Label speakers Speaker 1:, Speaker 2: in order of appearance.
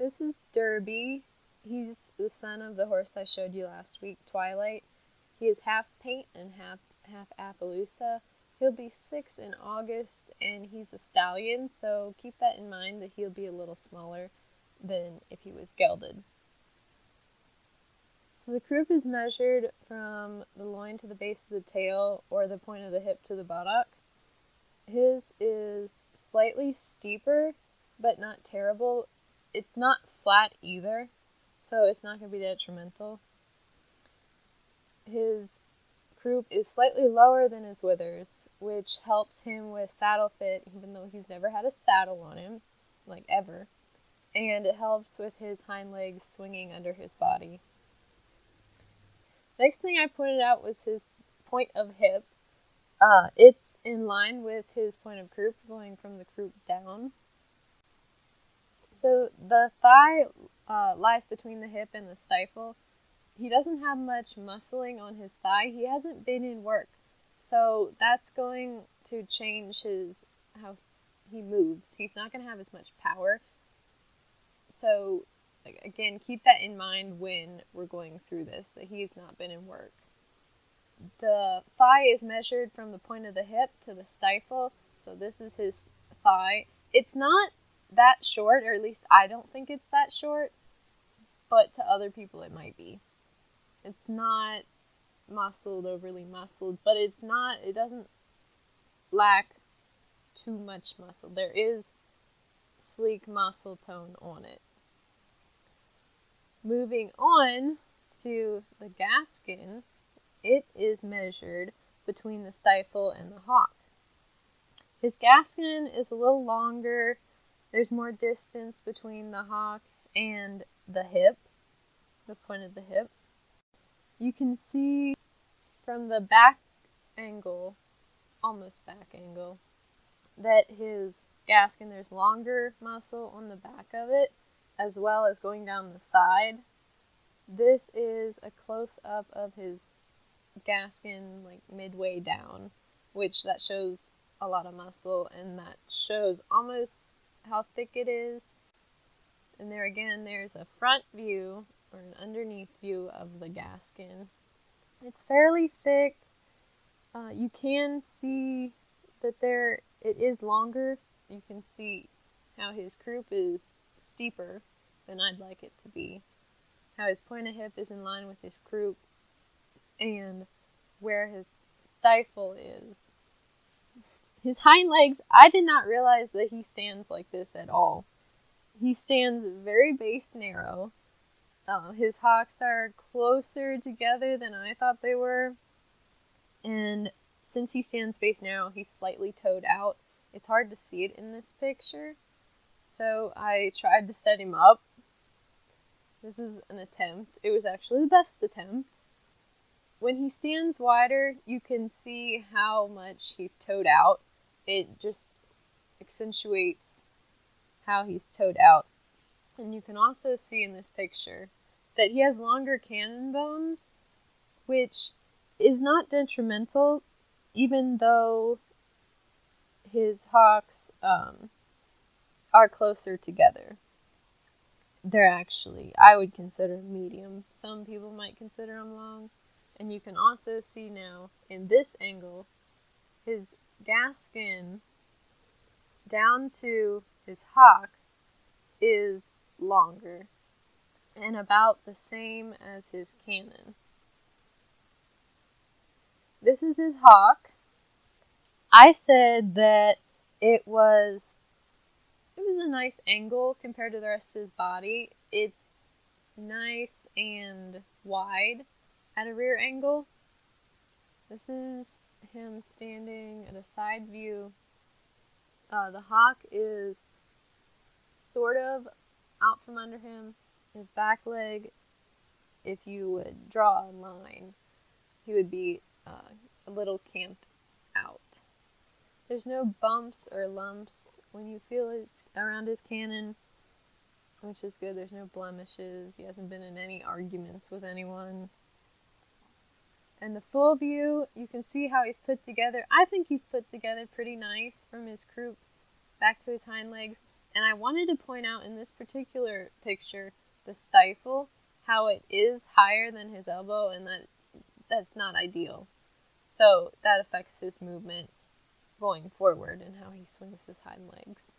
Speaker 1: This is Derby. He's the son of the horse I showed you last week, Twilight. He is half paint and half Appaloosa. He'll be 6 in August, and he's a stallion, so keep that in mind that he'll be a little smaller than if he was gelded. So the croup is measured from the loin to the base of the tail, or the point of the hip to the buttock. His is slightly steeper, but not terrible. It's not flat either, so it's not going to be detrimental. His croup is slightly lower than his withers, which helps him with saddle fit, even though he's never had a saddle on him, like ever. And it helps with his hind legs swinging under his body. Next thing I pointed out was his point of hip. It's in line with his point of croup, going from the croup down. So the thigh lies between the hip and the stifle. He doesn't have much muscling on his thigh. He hasn't been in work. So that's going to change how he moves. He's not going to have as much power. So, again, keep that in mind when we're going through this, that he's not been in work. The thigh is measured from the point of the hip to the stifle. So this is his thigh. It's not that short, or at least I don't think it's that short, but to other people it might be. It's not overly muscled, but it doesn't lack too much muscle. There is sleek muscle tone on it. Moving on to the gaskin, it is measured between the stifle and the hock. His gaskin is a little longer. There's more distance between the hock and the hip, the point of the hip. You can see from the back angle, almost back angle, that his gaskin, there's longer muscle on the back of it, as well as going down the side. This is a close-up of his gaskin, like midway down, which that shows a lot of muscle, and that shows almost how thick it is. And there again, there's a front view or an underneath view of the gaskin. It's fairly thick. You can see that it is longer. You can see how his croup is steeper than I'd like it to be. How his point of hip is in line with his croup, and where his stifle is. His hind legs, I did not realize that he stands like this at all. He stands very base narrow. His hocks are closer together than I thought they were. And since he stands base narrow, he's slightly toed out. It's hard to see it in this picture. So I tried to set him up. This is an attempt. It was actually the best attempt. When he stands wider, you can see how much he's toed out. It just accentuates how he's toed out. And you can also see in this picture that he has longer cannon bones, which is not detrimental, even though his hocks are closer together. They're actually, I would consider medium. Some people might consider them long. And you can also see now, in this angle, his gaskin down to his hock is longer and about the same as his cannon. This is his hock. I said that it was a nice angle compared to the rest of his body. It's nice and wide at a rear angle. This is him standing at a side view. The hock is sort of out from under him. His back leg, if you would draw a line, he would be a little camped out. There's no bumps or lumps when you feel around his cannon, which is good. There's no blemishes. He hasn't been in any arguments with anyone. And the full view, you can see how he's put together. I think he's put together pretty nice from his croup back to his hind legs. And I wanted to point out in this particular picture, the stifle, how it is higher than his elbow, and that's not ideal. So that affects his movement going forward and how he swings his hind legs.